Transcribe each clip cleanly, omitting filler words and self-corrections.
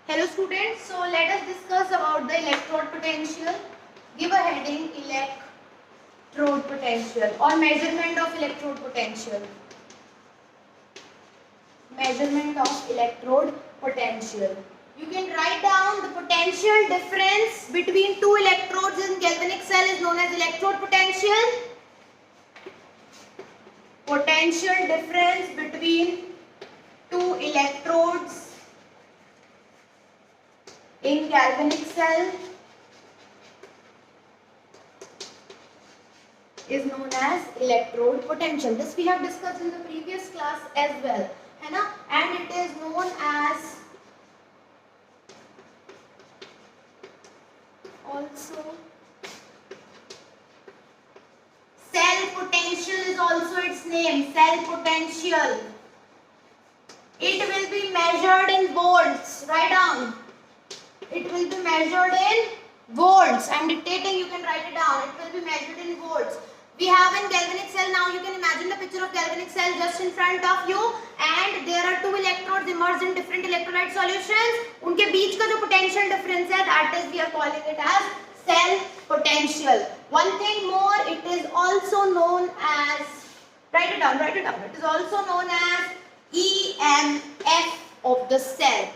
Hello students, so let us discuss about the electrode potential. Give a heading electrode potential or measurement of electrode potential. Measurement of electrode potential. You can write down the potential difference between two electrodes in galvanic cell is known as electrode potential. Potential difference between two electrodes in galvanic cell is known as electrode potential. This we have discussed in the previous class as well, है ना? And it is known as also cell potential is also its name, cell potential. It will be measured in volts. Write down. It will be measured in volts. I am dictating, you can write it down. It will be measured in volts. We have in galvanic cell, now you can imagine the picture of galvanic cell just in front of you, and there are two electrodes immersed in different electrolyte solutions. उनके बीच का जो potential difference है, that is we are calling it as cell potential. One thing more, it is also known as, write it down. It is also known as EMF of the cell.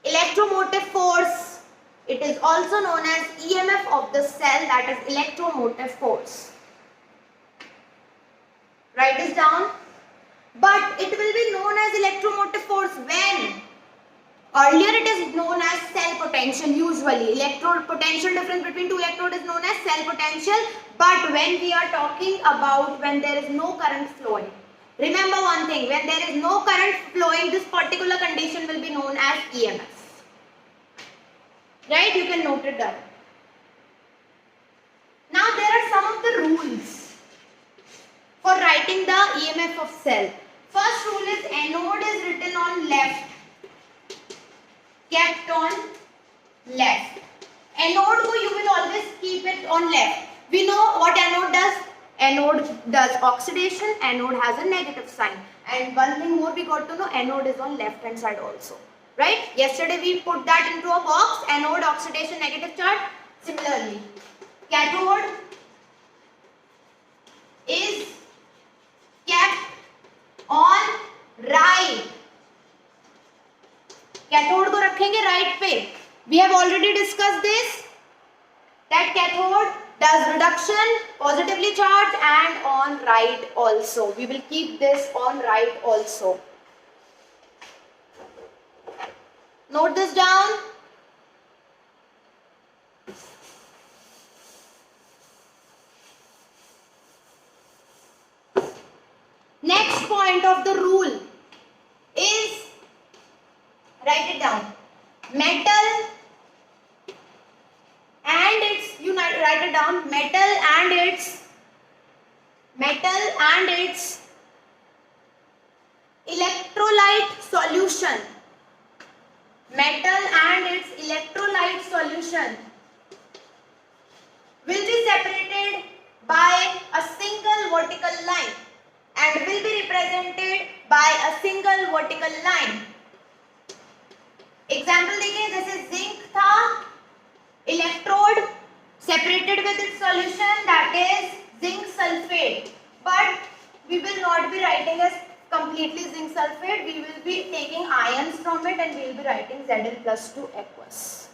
Electromotive force. It is also known as EMF of the cell, that is electromotive force. Write this down. But it will be known as electromotive force when? Earlier it is known as cell potential usually. Electrode potential difference between two electrodes is known as cell potential. But when we are talking about when there is no current flowing. Remember one thing, when there is no current flowing, this particular condition will be known as EMF. Right? You can note it down. Now there are some of the rules for writing the EMF of cell. First rule is anode is written on left, kept on left. Anode ko you will always keep it on left. We know what anode does. Anode does oxidation. Anode has a negative sign. And one thing more we got to know, anode is on left hand side also. Right? Yesterday we put that into a box. Anode, oxidation, negative charge. Similarly, cathode is kept on right. Cathode को रखेंगे right पे. We have already discussed this. That cathode does reduction, positively charged, and on right also. We will keep this on right also. Note this down. Next point of the rule is, write it down, metal and its, you write it down, metal and its electrolyte solution. Metal and its electrolyte solution will be separated by a single vertical line and will be represented by a single vertical line. Example देखिए, this is zinc था, electrode separated with its solution, that is zinc sulfate. But we will not be writing as completely zinc sulfate. We will be taking ions from it and we will be writing Zn+2 aqueous.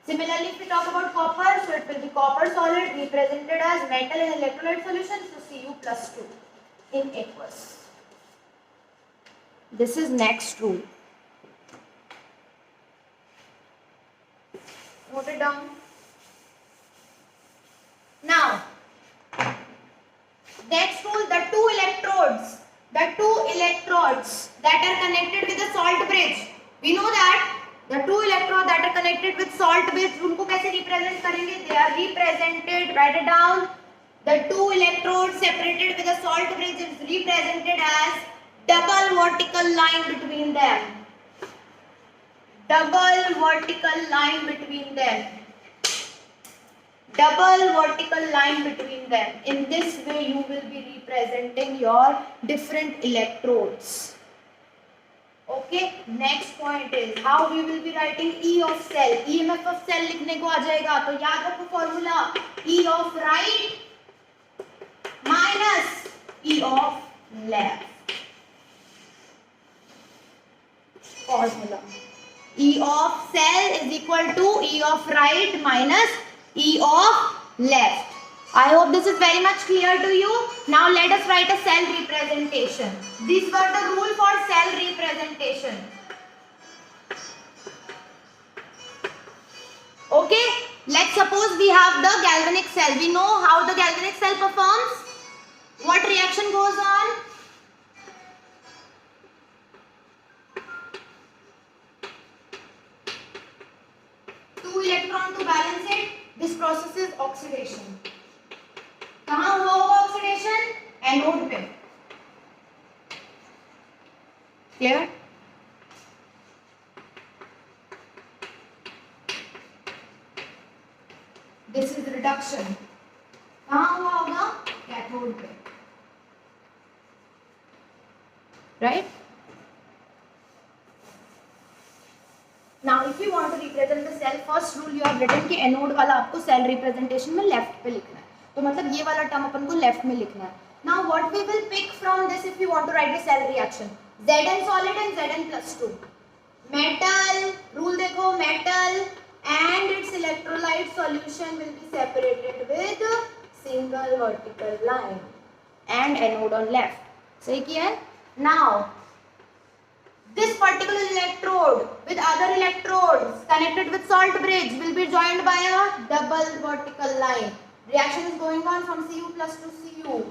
Similarly, if we talk about copper, so it will be copper solid represented as metal in electrolyte solution, so Cu+2 in aqueous. This is next rule. Note it down. Now, next rule, the two electrodes that are connected with a salt bridge. We know that the two electrodes that are connected with salt bridge, उनको कैसे represent करेंगे? They are represented, write it down. The two electrodes separated with a salt bridge is represented as double vertical line between them. Double vertical line between them. Double vertical line between them. In this way you will be representing your different electrodes. Okay, next point is how we will be writing E of cell. EMF of cell लिखने को आ जाएगा, तो याद रखो formula E of right minus E of left. Formula E of cell is equal to E of right minus E of left. I hope this is very much clear to you. Now let us write a cell representation. These were the rule for cell representation. Okay, let's suppose we have the galvanic cell. We know how the galvanic cell performs. What reaction goes on? Two electron to balance it. This process is oxidation. कहाँ हुआ होगा oxidation? Anode पे. Clear? This is reduction. कहाँ हुआ होगा? Cathode पे. Right? Now if you want to represent the cell, first rule you have written कि anode वाला आपको सेल रिप्रेजेंटेशन में लेफ्ट पे लिखना है. तो मतलब ये वाला टर्म अपन को लेफ्ट में लिखना है. Now what we will pick from this if you want to write a cell reaction? Zn solid and Zn+2. Metal, rule देखो, metal and its electrolyte solution will be separated with single vertical line and anode on left. सही किया है? Now this particular electrode with other electrodes connected with salt bridge will be joined by a double vertical line. Reaction is going on from Cu plus to Cu.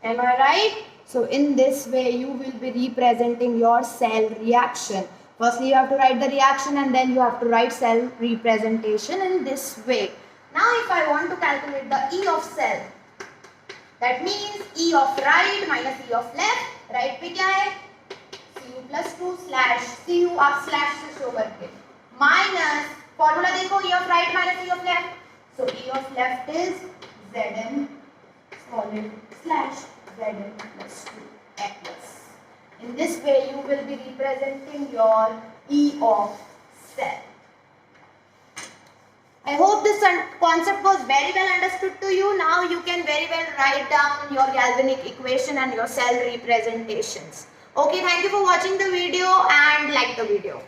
Am I right? So in this way you will be representing your cell reaction. Firstly you have to write the reaction and then you have to write cell representation in this way. Now if I want to calculate the E of cell, that means E of right minus E of left. Right पे क्या है? Cu plus 2 slash Cu आप slash से show करके minus formula देखो E of right minus E of left. So E of left is Zn solid slash Zn plus 2 plus. In this way you will be representing your E of cell. I hope this concept was very well understood to you. Now you can very well write down your galvanic equation and your cell representations. Okay, thank you for watching the video and like the video.